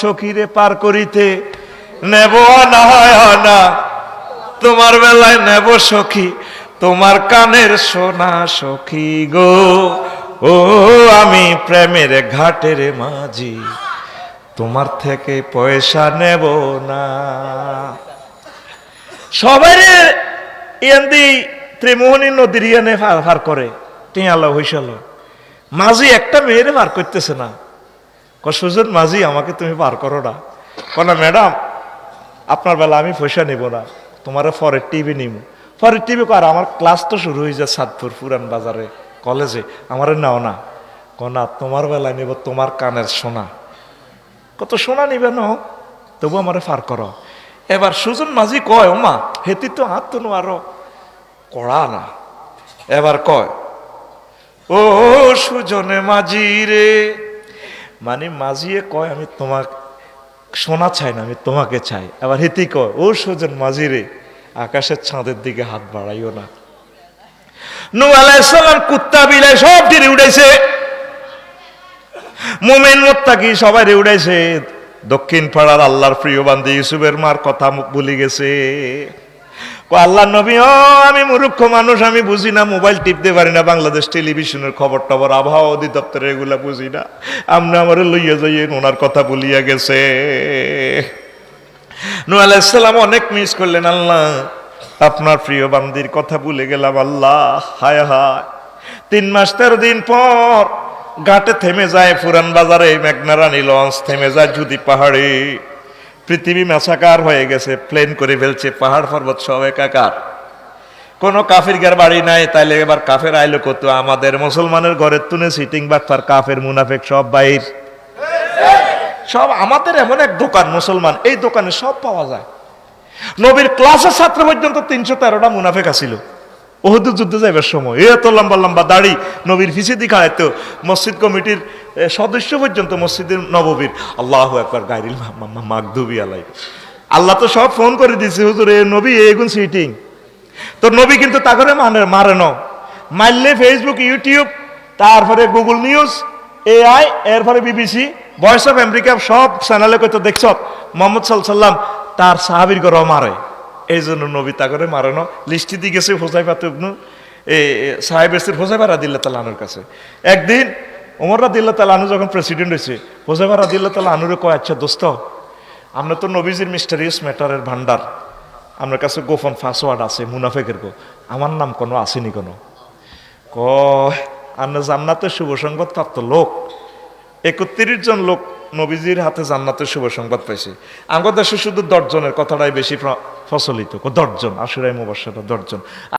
সখীরে পার করিতে নেব না না, তোমার বেলায় নেব সখী তোমার কানের সোনা সখী গো। ও আমি প্রেমের ঘাটের মাঝি, তোমার থেকে পয়সা নেব না। সবাই ইয়ান্দি ত্রিমোহনী নদীর ইয়ানে ভার করে টিয়ালো হইসাল, মাঝি একটা মেয়েরে পার করতেছে না। সুজন মাঝি আমাকে তুমি পার করো না। না ম্যাডাম আপনার বেলা আমি পয়সা নিব না, তোমার ফরের টিভি নিব। ফরের টিভি কর, আমার ক্লাস তো শুরু হয়ে যায় সাতপুর পুরান বাজারে কলেজে, আমার নাও না। না তোমার বেলায় নিব তোমার কানের সোনা। কত সোনা নিবে ন, তবু আমার পার করো। এবার সুজন মাঝি কয় ও মা হেতি তো হাত তো আরো কড়া না। এবার কয় ও সুজনে মাঝি রে, মানে মাঝিয়ে কয় আমি তোমার সোনা চাই না, আমি তোমাকে চাই। আবার হেতি কয় ও সুজন মাঝি রে, আকাশের চাঁদের দিকে হাত বাড়াইও না। নূহ আলাইহিস সালাম কুত্তা বিলাই সব টিরে উড়াইছে, মুমিন মুত্তাকি সবাই রে উড়াইছে। দক্ষিণ পাড়ার আল্লাহর প্রিয় বান্দী ইউসুফের মার কথা ভুলে গেছে। আল্লাহ নবী ও আমি মূর্খ মানুষ, আমি বুঝি না, মোবাইল টিপতে পারি না, বাংলাদেশ টেলিভিশনের খবর টবর আবহাওয়া অধিদপ্তরের এগুলা বুঝি না, আমরা আমার লইয়া যাইয়ে ওনার কথা বলিয়া গেছে। নূহ আলাইহিস সালাম অনেক মিস করলেন, আল্লাহ আপনার প্রিয় বান্দির কথা ভুলে গেলাম আল্লাহ। হায় হায় 3 মাস 13 দিন পর ঘাটে থেমে যায়, পুরান বাজারে মেঘনা রানী লঞ্চ থেমে যায় যদি পাহাড়ে। পৃথিবী মেছাকার হয়ে গেছে, প্লেন করে ফেলছে, পাহাড় পর্বত সব একাকার, কোনো কাফিরগার বাড়ি নাই। তাইলে এবার কাফের আইলো কত, আমাদের মুসলমানের ঘরের তুনে সিটিং বাটপার কাফের মুনাফেক সব বাইর, সব আমাদের এমন এক দোকান মুসলমান, এই দোকানে সব পাওয়া যায়। নবীর ক্লাসের ছাত্র পর্যন্ত 313টা মুনাফেক আসিল ওহুদ যুদ্ধে যাইবার সময়। এত লম্বা লম্বা দাড়ি, নবীর ফিসে দি খাড়াইতো, মসজিদ কমিটির সদস্য পর্যন্ত মসজিদের নববীর আল্লাহু আকবার গায়রিল মাগদুবি আলাই। আল্লাহ তো সব ফোন করে দিয়েছে, হুজুর এ নবী এগুন সিটিং। তো নবী কিন্তু তা করে মারে ন, মারলে ফেসবুক ইউটিউব তারপরে গুগল নিউজ এআই এরপরে বিবিসি ভয়েস অফ আমেরিকা সব চ্যানেলে কইতো দেখছ মোহাম্মদ সাল্লাল্লাহু তার সাহাবীর ঘর মারে। এই জন্য নবী তা করে মারে ন। লিস্টি দিয়ে গেছে হোজাইফা ইবনু সাহেবের হোজাইফা রাদিয়াল্লাহু তাআলা আনহুর কাছে। একদিন ওমর রাদিয়াল্লাহু তাআলা আনহু যখন প্রেসিডেন্ট হয়েছে, হোজাইফা রাদিয়াল্লাহু তাআলা আনহুরে কয় আচ্ছা দোস্ত আমরা তো নবীজির মিস্টারিয়াস ম্যাটারের ভান্ডার, আমার কাছে গোপন পাসওয়ার্ড আছে মুনাফেকের গো, আমার নাম কোনো আসেনি কোনো। কয় আমরা জান্নাতের শুভ সংবাদ প্রাপ্ত লোক, 31 জন লোক নবীজির হাতে জান্নাতের শুভ সংবাদ পাইছে। আমাদের দেশে শুধু 10 জনের কথাটাই বেশি প্রচলিত, 10 জন আশুরায়ে মুবাশশারা 10 জন।